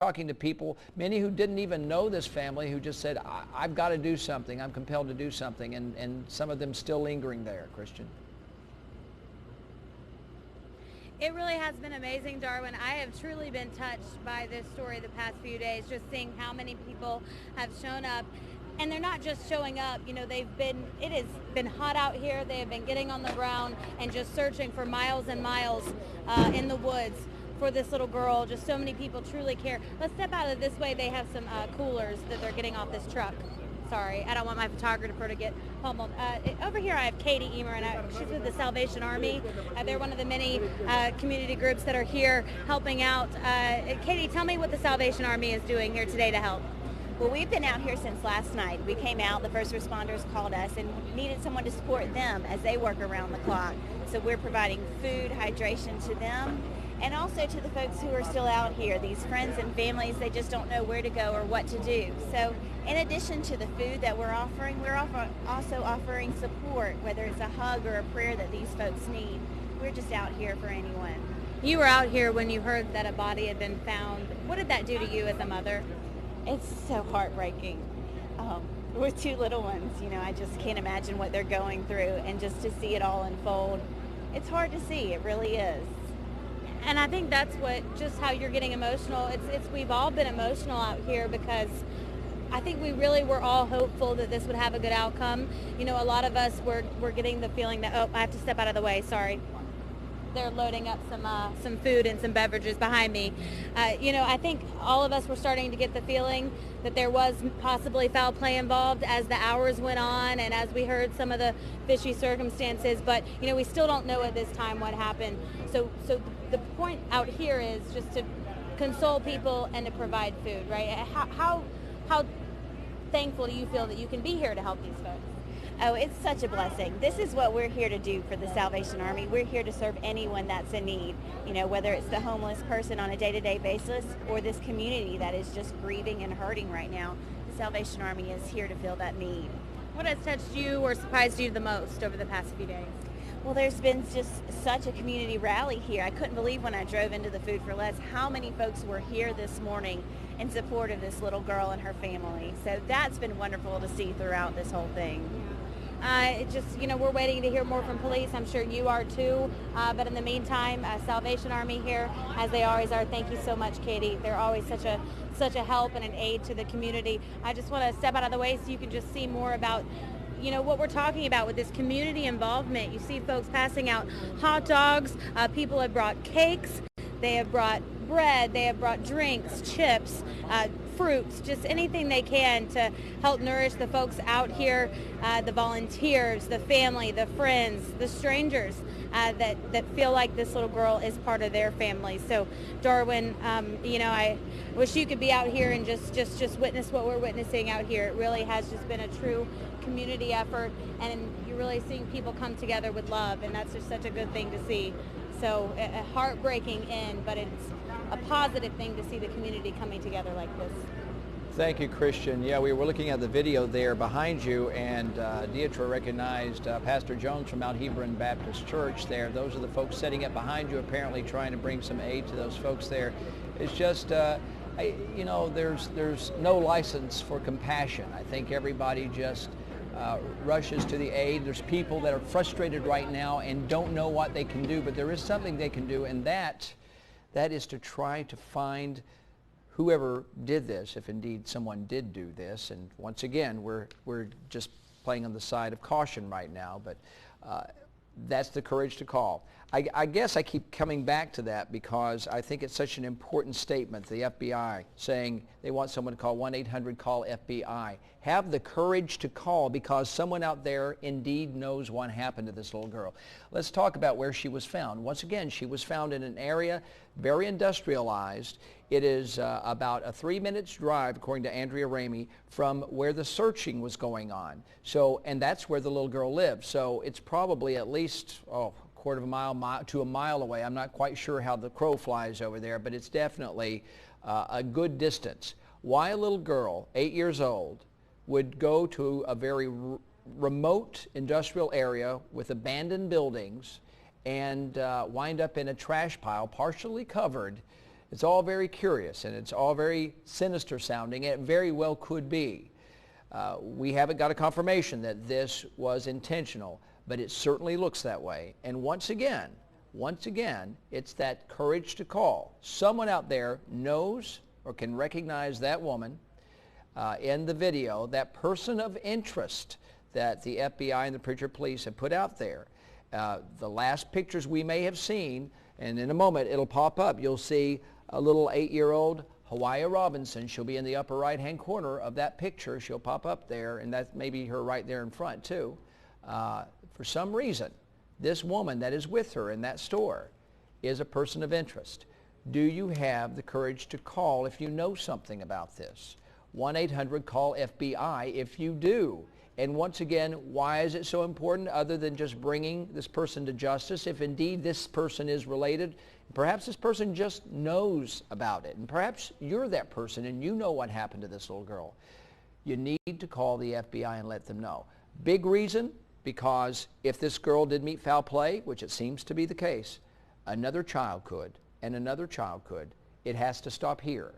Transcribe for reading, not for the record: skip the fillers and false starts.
talking to people, many who didn't even know this family, who just said, I've got to do something. I'm compelled to do something. And some of them still lingering there, Christian. It really has been amazing, Darwin. I have truly been touched by this story the past few days, just seeing how many people have shown up. And they're not just showing up, you know, it has been hot out here. They have been getting on the ground and just searching for miles and miles in the woods for this little girl. Just so many people truly care. Let's step out of this way. They have some coolers that they're getting off this truck. Sorry, I don't want my photographer to get pummeled. Over here I have Katie Emer, and she's with the Salvation Army. They're one of the many community groups that are here helping out. Katie, tell me what the Salvation Army is doing here today to help. Well, we've been out here since last night. We came out, the first responders called us and needed someone to support them as they work around the clock. So we're providing food, hydration to them, and also to the folks who are still out here, these friends and families. They just don't know where to go or what to do. So in addition to the food that we're offering, we're also offering support, whether it's a hug or a prayer that these folks need. We're just out here for anyone. You were out here when you heard that a body had been found. What did that do to you as a mother? It's so heartbreaking. With two little ones, you know, I just can't imagine what they're going through, and just to see it all unfold, it's hard to see. It really is. And I think that's just how you're getting emotional. We've all been emotional out here because I think we really were all hopeful that this would have a good outcome. You know, a lot of us were getting the feeling that, oh, I have to step out of the way, sorry. They're loading up some food and some beverages behind me. You know, I think all of us were starting to get the feeling that there was possibly foul play involved as the hours went on and as we heard some of the fishy circumstances. But, you know, we still don't know at this time what happened. So the point out here is just to console people and to provide food, right? How thankful do you feel that you can be here to help these folks? Oh, it's such a blessing. This is what we're here to do for the Salvation Army. We're here to serve anyone that's in need, you know, whether it's the homeless person on a day-to-day basis or this community that is just grieving and hurting right now. The Salvation Army is here to fill that need. What has touched you or surprised you the most over the past few days? Well, there's been just such a community rally here. I couldn't believe when I drove into the Food for Less how many folks were here this morning in support of this little girl and her family. So that's been wonderful to see throughout this whole thing. You know, we're waiting to hear more from police. I'm sure you are too. But in the meantime, Salvation Army here, as they always are. Thank you so much, Katie. They're always such a help and an aid to the community. I just want to step out of the way so you can just see more about, you know, what we're talking about with this community involvement. You see folks passing out hot dogs. People have brought cakes. They have brought bread. They have brought drinks, chips, fruits, just anything they can to help nourish the folks out here, the volunteers, the family, the friends, the strangers that feel like this little girl is part of their family. So, Darwin, you know, I wish you could be out here and just witness what we're witnessing out here. It really has just been a true community effort, and you're really seeing people come together with love, and that's just such a good thing to see. So, a heartbreaking end, but it's a positive thing to see the community coming together like this. Thank you, Christian. Yeah, we were looking at the video there behind you, and Deidre recognized Pastor Jones from Mount Hebron Baptist Church there. Those are the folks setting up behind you, apparently trying to bring some aid to those folks there. It's just, you know, there's no license for compassion. I think everybody just rushes to the aid. There's people that are frustrated right now and don't know what they can do, but there is something they can do, and that is to try to find whoever did this, if indeed someone did do this. And once again, we're just playing on the side of caution right now, but that's the courage to call. I guess I keep coming back to that because I think it's such an important statement, the FBI saying they want someone to call 1-800-CALL-FBI. Have the courage to call because someone out there indeed knows what happened to this little girl. Let's talk about where she was found. Once again, she was found in an area very industrialized. It is about a 3 minutes drive, according to Andrea Ramey, from where the searching was going on. So, and that's where the little girl lived. So it's probably at least, quarter of a mile to a mile away. I'm not quite sure how the crow flies over there, but it's definitely a good distance. Why a little girl, 8 years old, would go to a very remote industrial area with abandoned buildings and wind up in a trash pile, partially covered, It's all very curious, and it's all very sinister sounding, and it very well could be. We haven't got a confirmation that this was intentional, but it certainly looks that way. And once again, it's that courage to call. Someone out there knows or can recognize that woman in the video, that person of interest that the FBI and the Prichard police have put out there. The last pictures we may have seen, and in a moment it'll pop up, you'll see a little 8-year-old Hiawayi Robinson. She'll be in the upper right-hand corner of that picture. She'll pop up there, and that may be her right there in front too. For some reason, this woman that is with her in that store is a person of interest. Do you have the courage to call if you know something about this? 1-800-CALL-FBI if you do. And once again, why is it so important other than just bringing this person to justice? If indeed this person is related, perhaps this person just knows about it. And perhaps you're that person and you know what happened to this little girl. You need to call the FBI and let them know. Big reason, because if this girl did meet foul play, which it seems to be the case, another child could, and another child could. It has to stop here.